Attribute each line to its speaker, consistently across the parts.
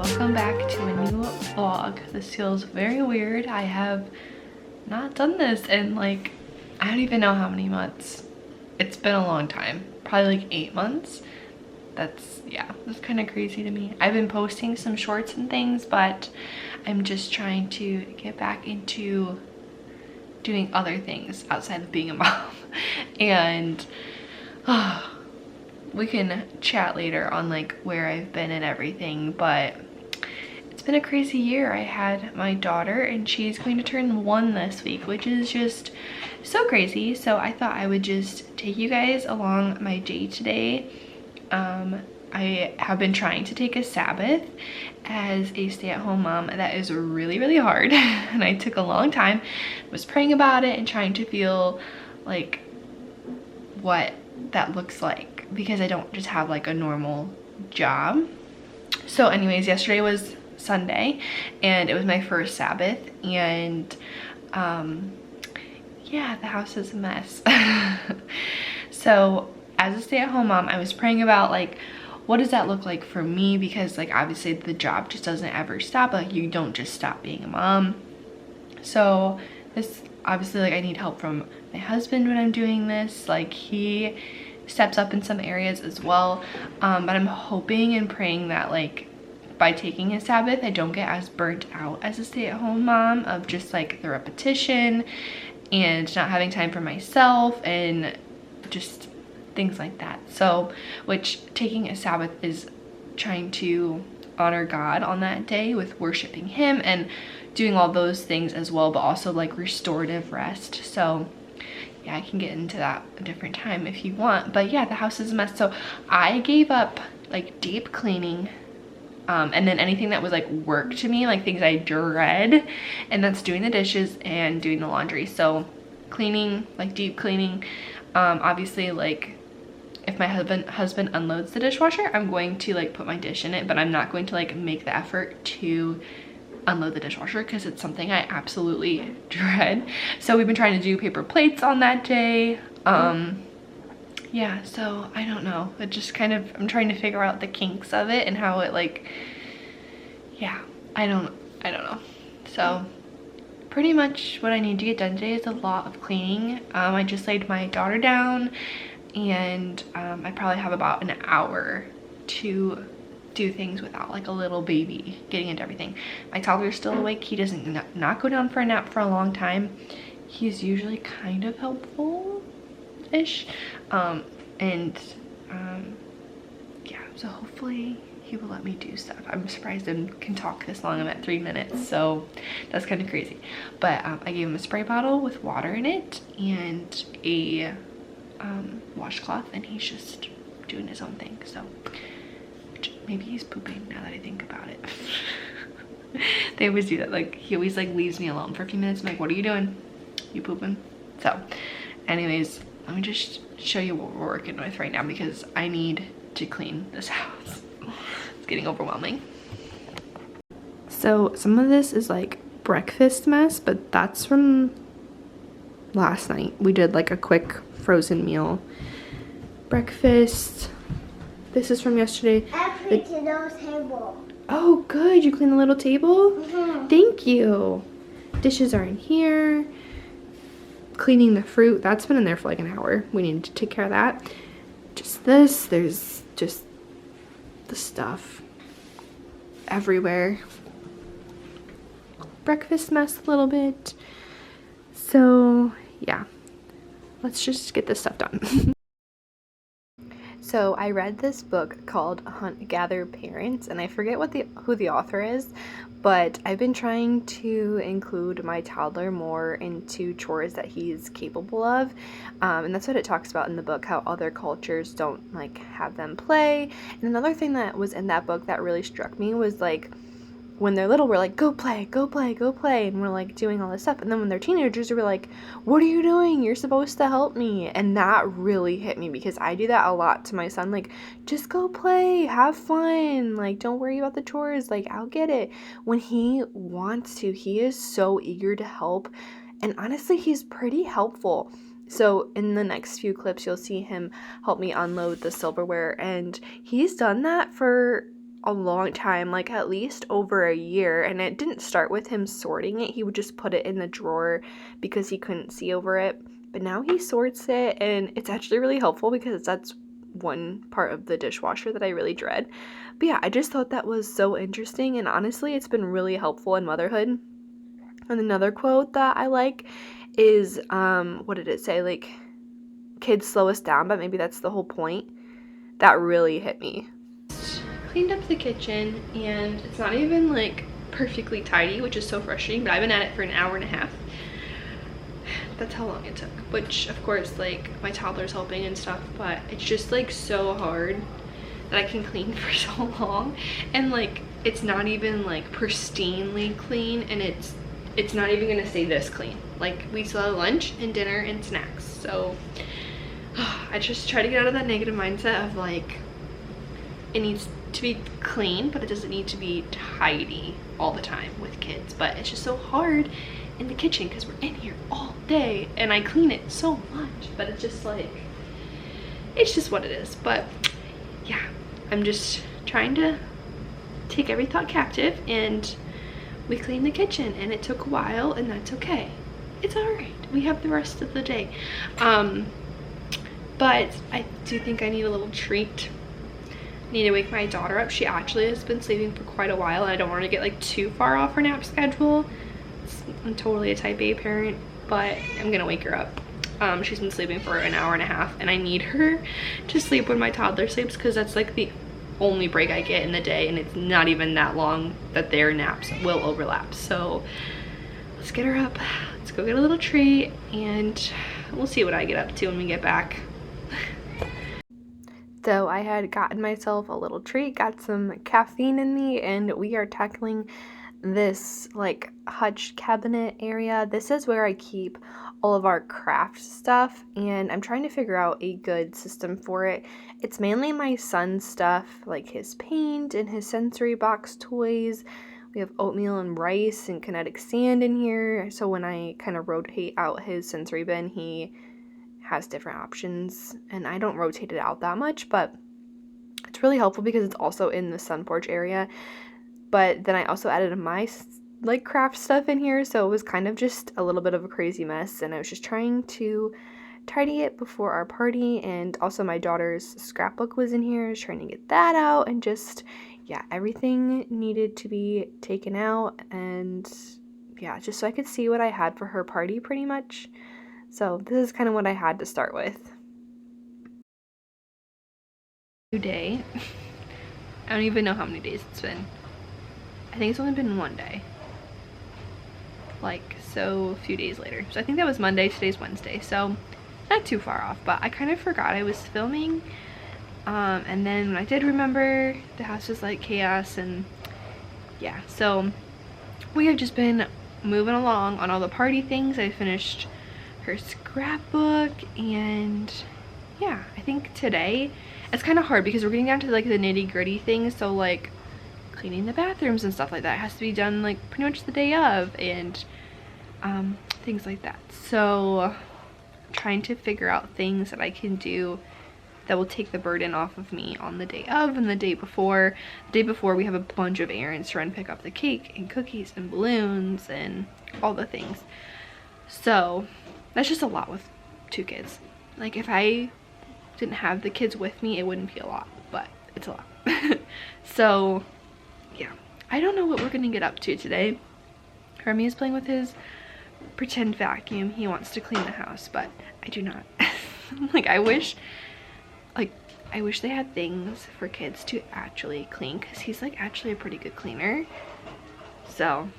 Speaker 1: welcome back to a new vlog. This feels very weird. I have not done this in like, I don't even know how many months. It's been a long time, probably like 8 months. That's kind of crazy to me. I've been posting some shorts and things, but I'm just trying to get back into doing other things outside of being a mom. And we can chat later on like where I've been and everything, but it's been a crazy year. I had my daughter and she's going to turn 1 this week, which is just so crazy. So I thought I would just take you guys along my day today. I have been trying to take a Sabbath as a stay-at-home mom. That is really, really hard. And I took a long time, was praying about it and trying to feel like what that looks like, because I don't just have like a normal job. So anyways, yesterday was Sunday and it was my first Sabbath, and yeah, the house is a mess. So as a stay-at-home mom, I was praying about like, what does that look like for me? Because like obviously the job just doesn't ever stop. Like you don't just stop being a mom. So this obviously, like I need help from my husband when I'm doing this. Like he steps up in some areas as well. But I'm hoping and praying that like by taking a Sabbath, I don't get as burnt out as a stay-at-home mom of just like the repetition and not having time for myself and just things like that. So, which taking a Sabbath is trying to honor God on that day with worshiping him and doing all those things as well, but also like restorative rest. So yeah, I can get into that a different time if you want. But yeah, the house is a mess. So I gave up like deep cleaning, and then anything that was like work to me, like things I dread, and that's doing the dishes and doing the laundry. So cleaning, like deep cleaning, obviously like if my husband unloads the dishwasher, I'm going to like put my dish in it, but I'm not going to like make the effort to unload the dishwasher because it's something I absolutely dread. So we've been trying to do paper plates on that day. Yeah, so I don't know. It just kind of, I'm trying to figure out the kinks of it and how it like, yeah, I don't know. So pretty much what I need to get done today is a lot of cleaning. I just laid my daughter down, and I probably have about an hour to do things without like a little baby getting into everything. My toddler's still awake. He doesn't not go down for a nap for a long time. He's usually kind of helpful-ish. Yeah, so hopefully he will let me do stuff. I'm surprised I can talk this long. I'm at 3 minutes, so that's kind of crazy. But I gave him a spray bottle with water in it and a washcloth, and he's just doing his own thing. So maybe he's pooping now that I think about it. They always do that. Like he always like leaves me alone for a few minutes. I'm like, what are you doing? You pooping? So anyways, let me just show you what we're working with right now, because I need to clean this house. It's getting overwhelming. So some of this is like breakfast mess, but that's from last night. We did like a quick frozen meal breakfast. This is from yesterday.
Speaker 2: I cleaned the little table.
Speaker 1: Oh good, you cleaned the little table?
Speaker 2: Mm-hmm.
Speaker 1: Thank you. Dishes are in here. Cleaning the fruit, that's been in there for like an hour. We need to take care of that. Just this, there's just the stuff everywhere. Breakfast mess a little bit. So yeah, let's just get this stuff done. So I read this book called Hunt, Gather, Parents, and I forget who the author is, but I've been trying to include my toddler more into chores that he's capable of, and that's what it talks about in the book, how other cultures don't like have them play. And another thing that was in that book that really struck me was like, when they're little, we're like, go play, go play, go play, and we're like doing all this stuff. And then when they're teenagers, we're like, what are you doing? You're supposed to help me. And that really hit me, because I do that a lot to my son. Like, just go play, have fun, like don't worry about the chores, like I'll get it. When he wants to, he is so eager to help, and honestly he's pretty helpful. So in the next few clips you'll see him help me unload the silverware, and he's done that for a long time, like at least over a year, and it didn't start with him sorting it. He would just put it in the drawer because he couldn't see over it, but now he sorts it, and it's actually really helpful because that's one part of the dishwasher that I really dread. But yeah, I just thought that was so interesting, and honestly it's been really helpful in motherhood. And another quote that I like is what did it say, like, kids slow us down, but maybe that's the whole point. That really hit me. Cleaned up the kitchen, and it's not even like perfectly tidy, which is so frustrating, but I've been at it for an hour and a half. That's how long it took, which of course, like, my toddler's helping and stuff, but it's just like so hard that I can clean for so long, and like it's not even like pristinely clean, and it's not even gonna stay this clean. Like, we still have lunch and dinner and snacks, so I just try to get out of that negative mindset of like, it needs to be clean, but it doesn't need to be tidy all the time with kids. But it's just so hard in the kitchen because we're in here all day, and I clean it so much, but it's just like, it's just what it is. But yeah, I'm just trying to take every thought captive, and we cleaned the kitchen, and it took a while, and that's okay. It's all right. We have the rest of the day. But I do think I need a little treat. I need to wake my daughter up. She actually has been sleeping for quite a while, and I don't want to get like too far off her nap schedule. I'm totally a type A parent, but I'm gonna wake her up. She's been sleeping for an hour and a half, and I need her to sleep when my toddler sleeps because that's like the only break I get in the day, and it's not even that long that their naps will overlap. So let's get her up, let's go get a little treat, and we'll see what I get up to when we get back. So I had gotten myself a little treat, got some caffeine in me, and we are tackling this like hutch cabinet area. This is where I keep all of our craft stuff, and I'm trying to figure out a good system for it. It's mainly my son's stuff, like his paint and his sensory box toys. We have oatmeal and rice and kinetic sand in here, so when I kind of rotate out his sensory bin, he has different options, and I don't rotate it out that much, but it's really helpful because it's also in the sun porch area. But then I also added my like craft stuff in here, so it was kind of just a little bit of a crazy mess, and I was just trying to tidy it before our party. And also my daughter's scrapbook was in here. I was trying to get that out, and just, yeah, everything needed to be taken out, and yeah, just so I could see what I had for her party pretty much. So this is kind of what I had to start with. New day. I don't even know how many days it's been. I think it's only been one day. Like, so a few days later. So I think that was Monday, today's Wednesday. So not too far off, but I kind of forgot I was filming. And then when I did remember, the house was like chaos, and yeah. So we have just been moving along on all the party things. I finished her scrapbook, and yeah, I think today it's kind of hard because we're getting down to like the nitty-gritty things. So like cleaning the bathrooms and stuff like that has to be done like pretty much the day of, and things like that. So I'm trying to figure out things that I can do that will take the burden off of me on the day of and the day before. The day before, we have a bunch of errands to run, pick up the cake and cookies and balloons and all the things. So that's just a lot with 2 kids. Like, if I didn't have the kids with me, it wouldn't be a lot, but it's a lot. So yeah, I don't know what we're gonna get up to today. Hermie is playing with his pretend vacuum. He wants to clean the house, but I do not. Like, I wish they had things for kids to actually clean, because he's like actually a pretty good cleaner. So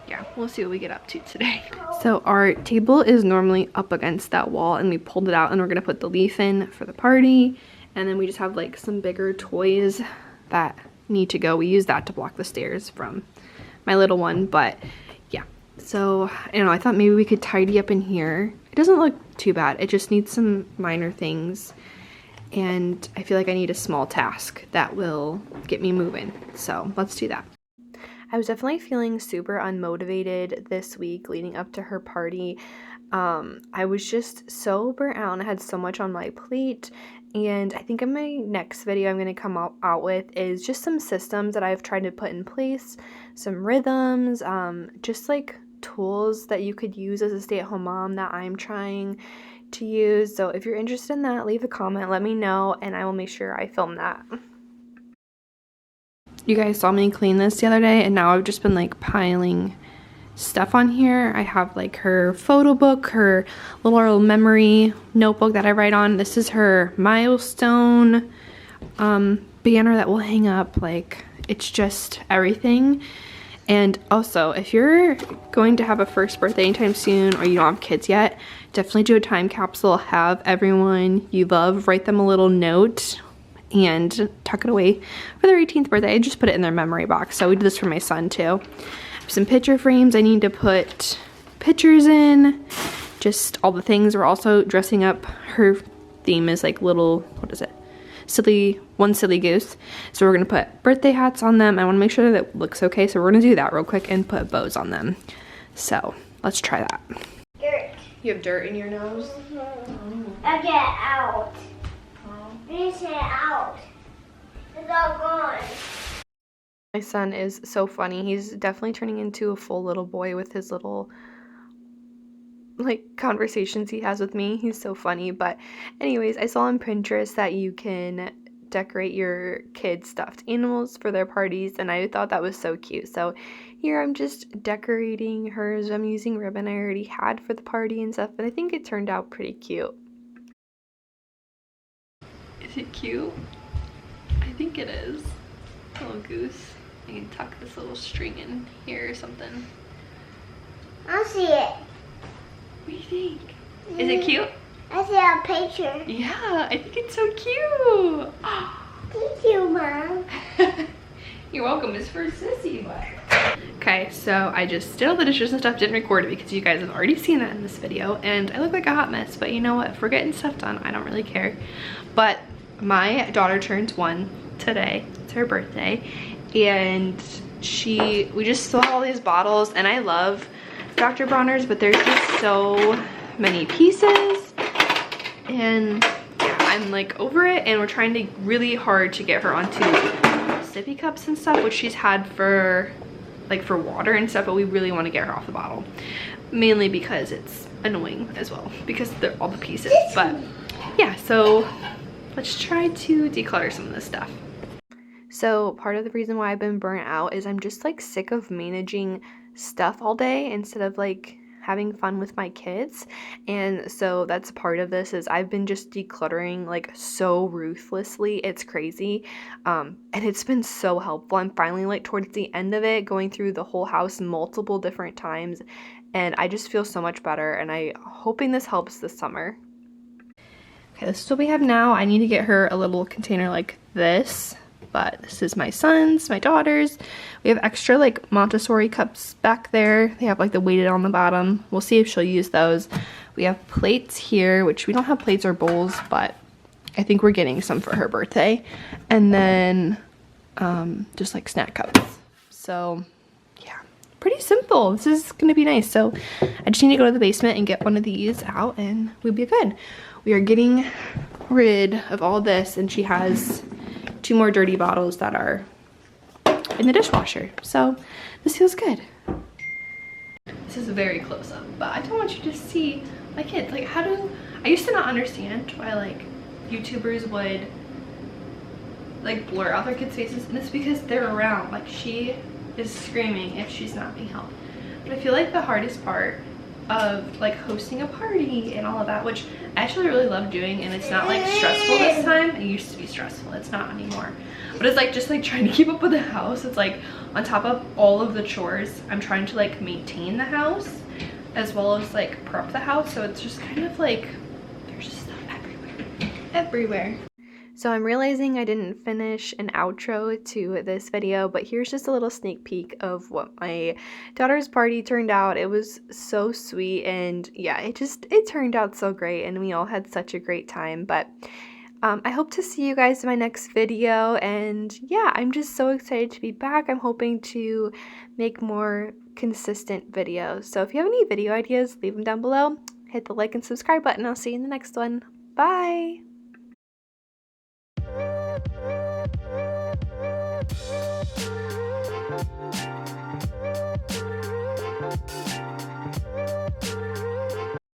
Speaker 1: yeah, we'll see what we get up to today. So our table is normally up against that wall, and we pulled it out, and we're gonna put the leaf in for the party. And then we just have like some bigger toys that need to go. We use that to block the stairs from my little one, but yeah. So I don't know, I thought maybe we could tidy up in here. It doesn't look too bad. It just needs some minor things, and I feel like I need a small task that will get me moving. So let's do that. I was definitely feeling super unmotivated this week leading up to her party. I was just so burnt out and I had so much on my plate. And I think in my next video I'm going to come out with is just some systems that I've tried to put in place, some rhythms, just like tools that you could use as a stay-at-home mom that I'm trying to use. So if you're interested in that, leave a comment, let me know, and I will make sure I film that. You guys saw me clean this the other day, and now I've just been like piling stuff on here. I have like her photo book, her little memory notebook that I write on. This is her milestone banner that will hang up. Like, it's just everything. And also, if you're going to have a first birthday anytime soon or you don't have kids yet, definitely do a time capsule. Have everyone you love write them a little note and tuck it away for their 18th birthday. I just put it in their memory box. So we did this for my son too. Some picture frames I need to put pictures in, just all the things. We're also dressing up. Her theme is like little, what is it? One silly goose. So we're gonna put birthday hats on them. I wanna make sure that it looks okay. So we're gonna do that real quick and put bows on them. So let's try that.
Speaker 2: Dirt.
Speaker 1: You have dirt in your nose?
Speaker 2: I get out. Please get out. It's all gone.
Speaker 1: My son is so funny. He's definitely turning into a full little boy with his little like conversations he has with me. He's so funny. But anyways, I saw on Pinterest that you can decorate your kids' stuffed animals for their parties, and I thought that was so cute. So here I'm just decorating hers. I'm using ribbon I already had for the party and stuff, and I think it turned out pretty cute. Is it cute? I think it is. Little goose. I can tuck this little string in here or something.
Speaker 2: I see it.
Speaker 1: What do you think? Is it cute?
Speaker 2: I see a picture.
Speaker 1: Yeah, I think it's so cute.
Speaker 2: Thank you, Mom.
Speaker 1: You're welcome. It's for Sissy, but. Okay, so I just did all the dishes and stuff, didn't record it because you guys have already seen that in this video, and I look like a hot mess, but you know what? If we're getting stuff done, I don't really care. But my daughter turns 1 today. It's her birthday, and we just saw all these bottles, and I love Dr. Bronner's, but there's just so many pieces, and yeah, I'm like over it, and we're trying to really hard to get her onto sippy cups and stuff, which she's had for like for water and stuff, but we really want to get her off the bottle, mainly because it's annoying as well because they're all the pieces. But yeah, so let's try to declutter some of this stuff. So part of the reason why I've been burnt out is I'm just like sick of managing stuff all day instead of like having fun with my kids. And so that's part of this is I've been just decluttering like so ruthlessly. It's crazy. And it's been so helpful. I'm finally like towards the end of it, going through the whole house multiple different times, and I just feel so much better, and I'm hoping this helps this summer. Okay, this is what we have now. I need to get her a little container like this, but this is my son's, my daughter's. We have extra like Montessori cups back there. They have like the weighted on the bottom. We'll see if she'll use those. We have plates here, which we don't have plates or bowls, but I think we're getting some for her birthday. And then just like snack cups. So yeah, pretty simple. This is gonna be nice. So I just need to go to the basement and get one of these out and we'll be good. We are getting rid of all this, and she has 2 more dirty bottles that are in the dishwasher. So this feels good. This is a very close up, but I don't want you to see my kids. Like, I used to not understand why like YouTubers would like blur out their kids' faces, and it's because they're around. Like, she is screaming if she's not being held. But I feel like the hardest part of like hosting a party and all of that, which I actually really love doing, and it's not like stressful this time. It used to be stressful, it's not anymore, but it's like just like trying to keep up with the house. It's like on top of all of the chores, I'm trying to like maintain the house as well as like prep the house, so it's just kind of like there's just stuff everywhere. So I'm realizing I didn't finish an outro to this video, but here's just a little sneak peek of what my daughter's party turned out. It was so sweet, and yeah, it turned out so great, and we all had such a great time. But I hope to see you guys in my next video, and yeah, I'm just so excited to be back. I'm hoping to make more consistent videos. So if you have any video ideas, leave them down below.
Speaker 3: hit the like and subscribe button. I'll see you in the next one. Bye!